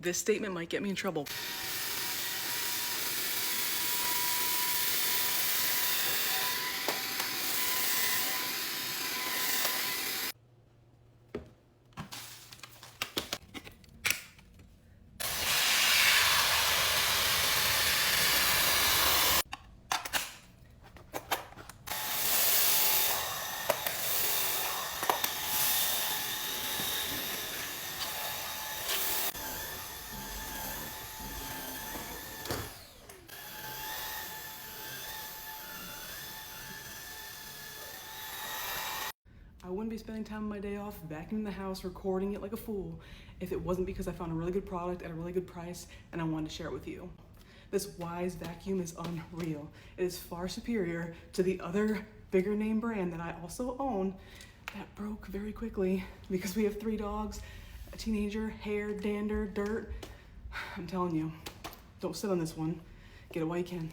This statement might get me in trouble. I wouldn't be spending time on my day off vacuuming the house, recording it like a fool, if it wasn't because I found a really good product at a really good price and I wanted to share it with you. This Wyze vacuum is unreal. It is far superior to the other bigger name brand that I also own that broke very quickly because we have 3 dogs, a teenager, hair, dander, dirt. I'm telling you, don't sit on this one. Get it while you can.